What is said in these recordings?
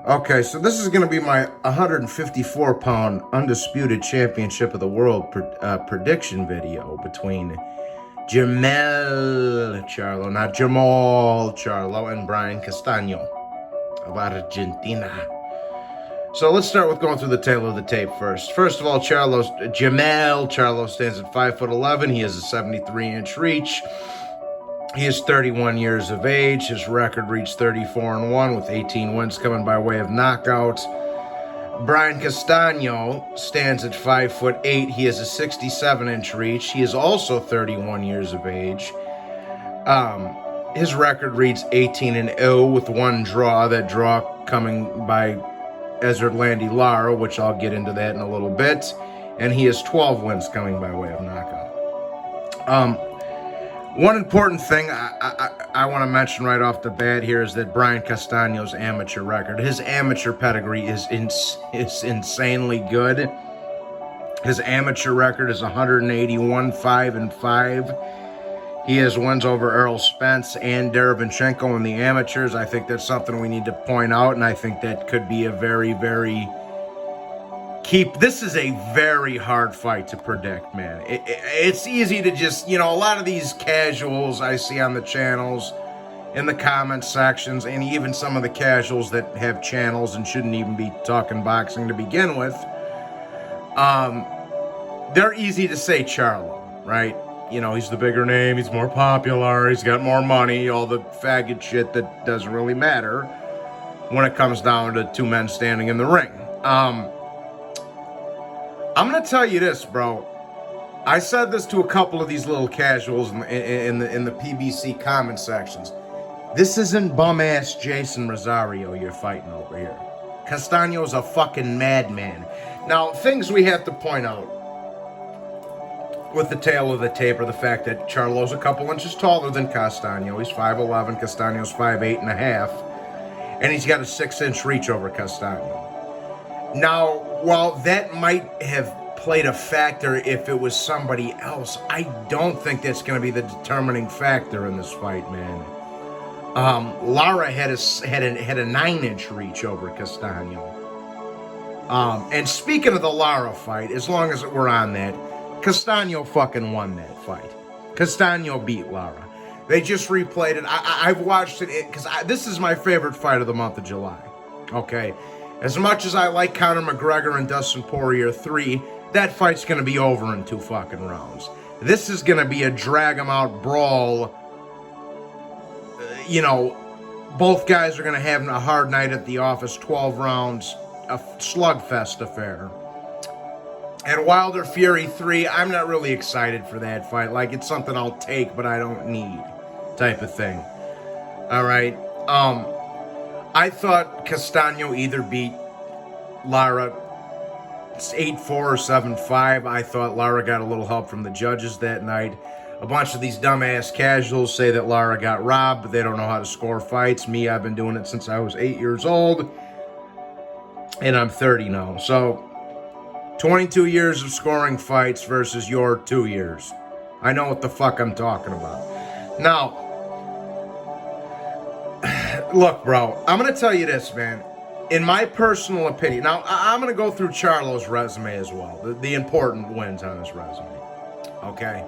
Okay, so this is going to be my 154-pound undisputed championship of the world prediction video between Jermell Charlo, not Jermell Charlo, and Brian Castaño of Argentina. So let's start with going through the tail of the tape first. First of all, Jermell Charlo stands at 5'11". He has a 73-inch reach. He is 31 years of age. His record reached 34-1 with 18 wins coming by way of knockouts. Brian Castaño stands at 5'8". He has a 67-inch reach. He is also 31 years of age. His record reads 18-0 with one draw. That draw coming by Landy Lara, which I'll get into that in a little bit. And he has 12 wins coming by way of knockout. One important thing I want to mention right off the bat here is that Brian Castaño's amateur record. His amateur pedigree is insanely good. His amateur record is 181-5-5. He has wins over Errol Spence and Derevyanchenko in the amateurs. I think that's something we need to point out, and I think that could be a very, very this is a very hard fight to predict, man. It's easy to just, a lot of these casuals I see on the channels, in the comment sections, and even some of the casuals that have channels and shouldn't even be talking boxing to begin with, they're easy to say Charlo, right? He's the bigger name, he's more popular, he's got more money, all the faggot shit that doesn't really matter when it comes down to two men standing in the ring. I'm going to tell you this, bro. I said this to a couple of these little casuals in the PBC comment sections. This isn't bum-ass Jason Rosario you're fighting over here. Castaño's a fucking madman. Now, things we have to point out with the tail of the tape are the fact that Charlo's a couple inches taller than Castaño. He's 5'11", Castaño's 5'8.5", and he's got a 6-inch reach over Castaño. Now, while that might have played a factor if it was somebody else, I don't think that's going to be the determining factor in this fight, man. Lara had a 9-inch reach over Castaño. And speaking of the Lara fight, as long as we're on that, Castaño fucking won that fight. Castaño beat Lara. They just replayed it. I've watched it because this is my favorite fight of the month of July. Okay. As much as I like Conor McGregor and Dustin Poirier 3, that fight's going to be over in 2 fucking rounds. This is going to be a drag-em-out brawl. Both guys are going to have a hard night at the office, 12 rounds, a slugfest affair. And Wilder Fury 3, I'm not really excited for that fight. Like, it's something I'll take, but I don't need type of thing. All right? I thought Castaño either beat Lara 8-4 or 7-5. I thought Lara got a little help from the judges that night. A bunch of these dumbass casuals say that Lara got robbed, but they don't know how to score fights. Me, I've been doing it since I was 8 years old, and I'm 30 now. So, 22 years of scoring fights versus your 2 years. I know what the fuck I'm talking about. Now, look, bro, I'm going to tell you this, man. In my personal opinion, now, I'm going to go through Charlo's resume as well, the important wins on his resume, okay?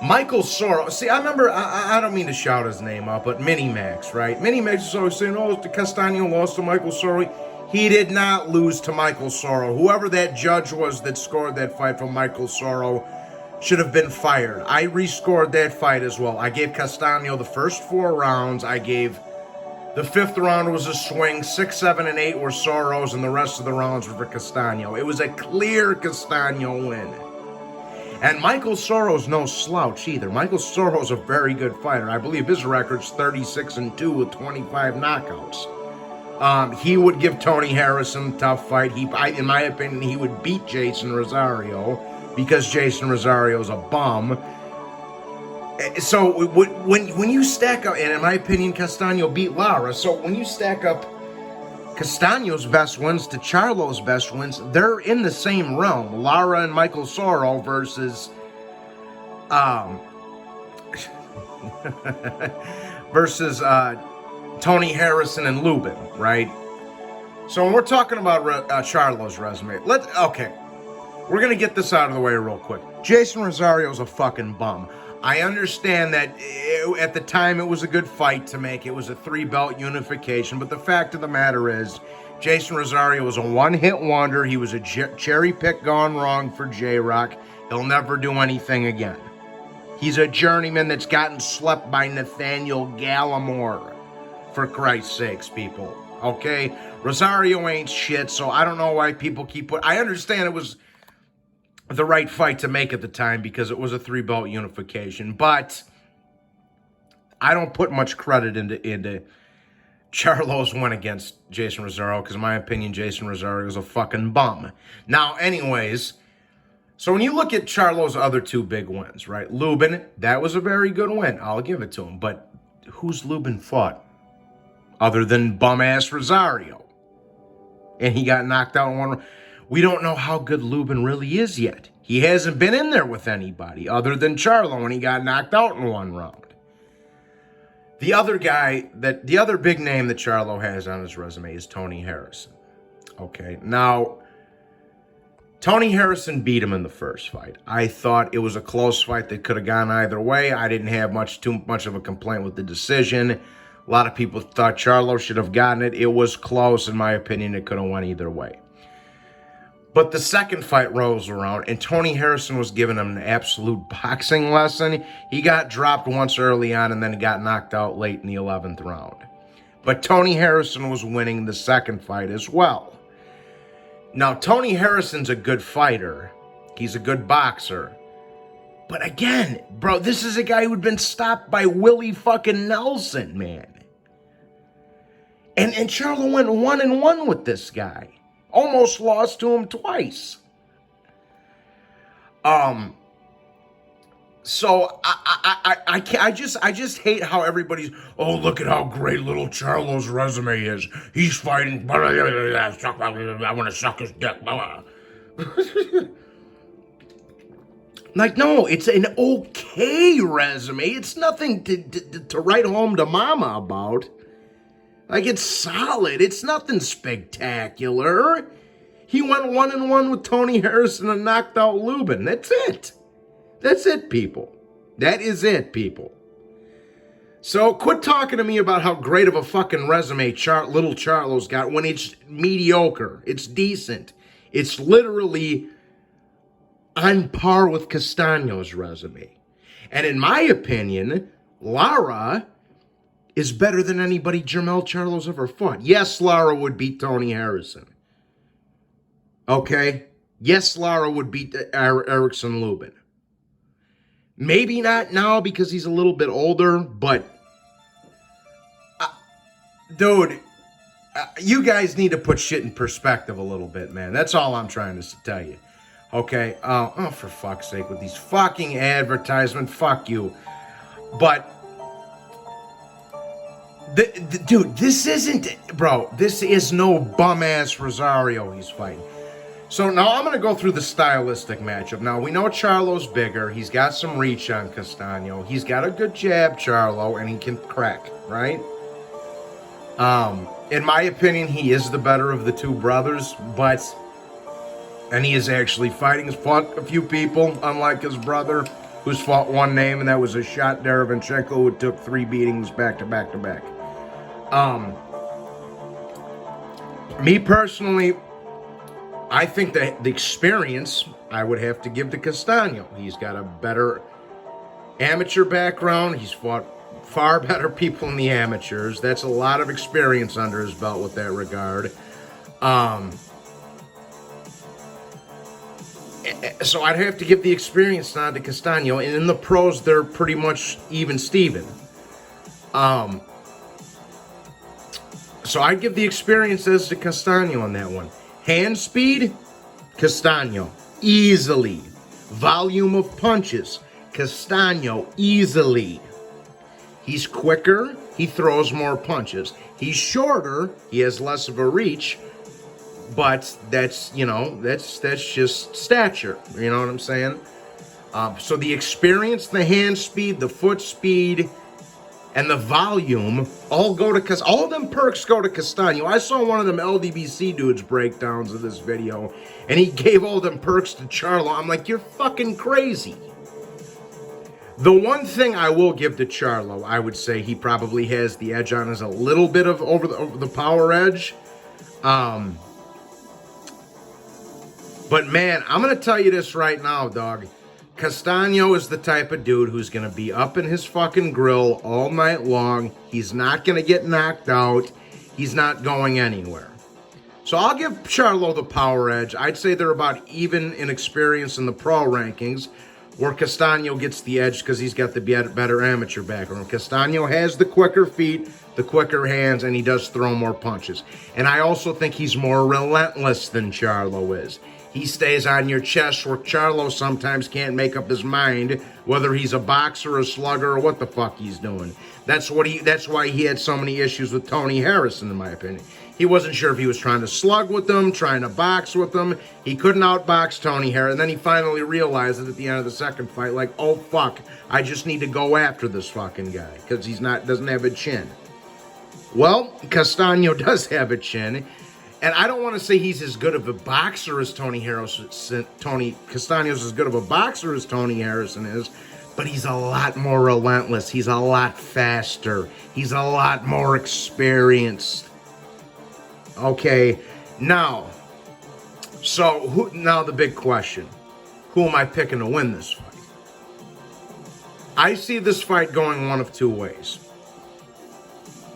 Michael Sorrow, see, I remember, I don't mean to shout his name out, but Minimax, right? Minimax is always saying, oh, Castaño lost to Michael Sorrow. He did not lose to Michael Sorrow. Whoever that judge was that scored that fight from Michael Sorrow should have been fired. I rescored that fight as well. I gave Castaño the first 4 rounds. I gave the 5th round was a swing. 6, 7, and 8 were Sorrow's, and the rest of the rounds were for Castaño. It was a clear Castaño win. And Michael Sorrow's no slouch either. Michael Sorrow's a very good fighter. I believe his record's 36-2 with 25 knockouts. He would give Tony Harrison a tough fight. In my opinion, he would beat Jason Rosario because Jason Rosario's a bum. So when you stack up, and in my opinion, Castaño beat Lara. So when you stack up Castaño's best wins to Charlo's best wins, they're in the same realm. Lara and Michael Sorrow versus versus Tony Harrison and Lubin, right? So when we're talking about Charlo's resume, we're going to get this out of the way real quick. Jason Rosario's a fucking bum. I understand that at the time it was a good fight to make. It was a 3-belt unification. But the fact of the matter is, Jason Rosario was a one-hit wonder. He was a cherry pick gone wrong for J-Rock. He'll never do anything again. He's a journeyman that's gotten slept by Nathaniel Gallimore. For Christ's sakes, people. Okay? Rosario ain't shit, so I don't know why people keep I understand it was the right fight to make at the time because it was a 3-belt unification, but I don't put much credit into Charlo's win against Jason Rosario because in my opinion, Jason Rosario is a fucking bum. Now, anyways, so when you look at Charlo's other 2 big wins, right? Lubin, that was a very good win. I'll give it to him, but who's Lubin fought other than bum-ass Rosario? And he got knocked out in one. We don't know how good Lubin really is yet. He hasn't been in there with anybody other than Charlo when he got knocked out in 1 round. The other big name that Charlo has on his resume is Tony Harrison. Okay, now, Tony Harrison beat him in the first fight. I thought it was a close fight that could have gone either way. I didn't have too much of a complaint with the decision. A lot of people thought Charlo should have gotten it. It was close. In my opinion, it could have went either way. But the second fight rolls around, and Tony Harrison was giving him an absolute boxing lesson. He got dropped once early on, and then he got knocked out late in the 11th round. But Tony Harrison was winning the second fight as well. Now, Tony Harrison's a good fighter. He's a good boxer. But again, bro, this is a guy who'd been stopped by Willie fucking Nelson, man. And Charlo went 1-1 with this guy. Almost lost to him twice. So I just hate how everybody's, oh, look at how great little Charlo's resume is. He's fighting, I want to suck his dick. Like, no, it's an okay resume. It's nothing to write home to mama about. Like, it's solid. It's nothing spectacular. He went 1-1 with Tony Harrison and knocked out Lubin. That's it. That's it, people. That is it, people. So quit talking to me about how great of a fucking resume little Charlo's got when it's mediocre. It's decent. It's literally on par with Castaño's resume. And in my opinion, Lara is better than anybody Jermell Charlo's ever fought. Yes, Lara would beat Tony Harrison. Okay? Yes, Lara would beat Erickson Lubin. Maybe not now because he's a little bit older, but dude, you guys need to put shit in perspective a little bit, man. That's all I'm trying to tell you. Okay? Oh, for fuck's sake, with these fucking advertisements, fuck you. But dude, this is no bum-ass Rosario he's fighting. So now I'm going to go through the stylistic matchup. Now, we know Charlo's bigger. He's got some reach on Castaño. He's got a good jab, Charlo, and he can crack, right? In my opinion, he is the better of the 2 brothers, and he is actually fighting. He's fought a few people, unlike his brother, who's fought one name, and that was a shot Derevyanchenko, who took 3 beatings back to back to back. Me personally, I think that the experience I would have to give to Castaño. He's got a better amateur background. He's fought far better people in the amateurs. That's a lot of experience under his belt with that regard. So I'd have to give the experience nod to Castaño. And in the pros, they're pretty much even Steven. So I'd give the experiences to Castaño on that one. Hand speed, Castaño, easily. Volume of punches, Castaño, easily. He's quicker, he throws more punches. He's shorter, he has less of a reach, but that's just stature. You know what I'm saying? So the experience, the hand speed, the foot speed, and the volume all of them perks go to Castaño. I saw one of them LDBC dudes breakdowns of this video, and he gave all them perks to Charlo. I'm like, you're fucking crazy. The one thing I will give to Charlo, I would say he probably has the edge on, is a little bit of over the power edge. But man, I'm going to tell you this right now, dog. Castaño is the type of dude who's going to be up in his fucking grill all night long. He's not going to get knocked out. He's not going anywhere. So I'll give Charlo the power edge. I'd say they're about even in experience in the pro rankings, where Castaño gets the edge because he's got the better amateur background. Castaño has the quicker feet, the quicker hands, and he does throw more punches. And I also think he's more relentless than Charlo is. He stays on your chest, where Charlo sometimes can't make up his mind whether he's a boxer, a slugger, or what the fuck he's doing. That's why he had so many issues with Tony Harrison, in my opinion. He wasn't sure if he was trying to slug with him, trying to box with him. He couldn't outbox Tony Harrison. And then he finally realized it at the end of the second fight, like, oh fuck, I just need to go after this fucking guy because doesn't have a chin. Well, Castaño does have a chin. And I don't want to say he's as good of a boxer as Tony Harrison. Castaño's as good of a boxer as Tony Harrison is, but he's a lot more relentless. He's a lot faster. He's a lot more experienced. Okay, now the big question: who am I picking to win this fight? I see this fight going one of two ways.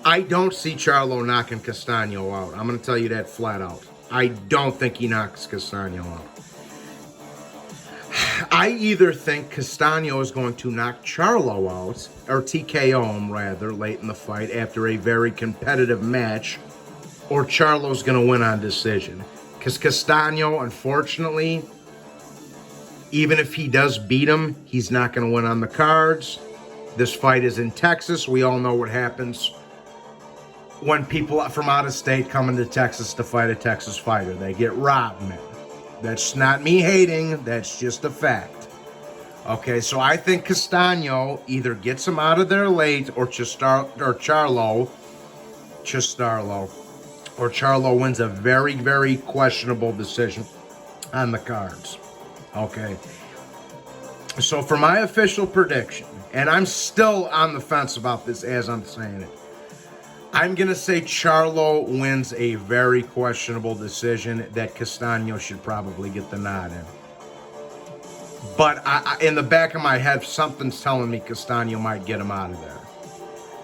I don't see Charlo knocking Castaño out. I'm going to tell you that flat out. I don't think he knocks Castaño out. I either think Castaño is going to knock Charlo out, or TKO him rather, late in the fight after a very competitive match, or Charlo's going to win on decision. Because Castaño, unfortunately, even if he does beat him, he's not going to win on the cards. This fight is in Texas. We all know what happens when people from out of state come into Texas to fight a Texas fighter. They get robbed, man. That's not me hating. That's just a fact. Okay, so I think Castaño either gets him out of there late, or Charlo wins a very, very questionable decision on the cards. Okay. So for my official prediction, and I'm still on the fence about this as I'm saying it, I'm going to say Charlo wins a very questionable decision that Castaño should probably get the nod in. But in the back of my head, something's telling me Castaño might get him out of there.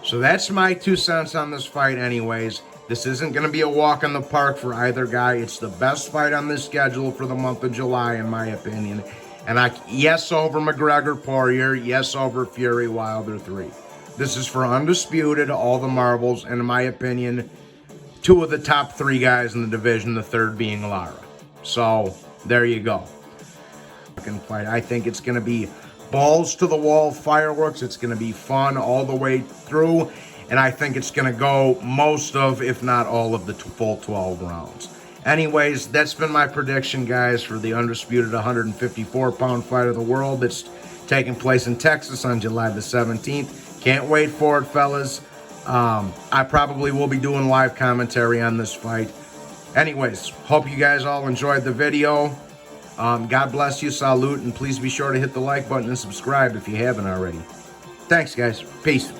So that's my 2 cents on this fight anyways. This isn't going to be a walk in the park for either guy. It's the best fight on this schedule for the month of July, in my opinion. And yes over McGregor Poirier, yes over Fury Wilder 3. This is for undisputed, all the marbles, and in my opinion, 2 of the top 3 guys in the division, the third being Lara. So, there you go. Fight. I think it's going to be balls to the wall fireworks. It's going to be fun all the way through, and I think it's going to go most of, if not all of, the full 12 rounds. Anyways, that's been my prediction, guys, for the undisputed 154-pound fight of the world that's taking place in Texas on July the 17th. Can't wait for it, fellas. I probably will be doing live commentary on this fight. Anyways, hope you guys all enjoyed the video. God bless you, salute, and please be sure to hit the like button and subscribe if you haven't already. Thanks, guys. Peace.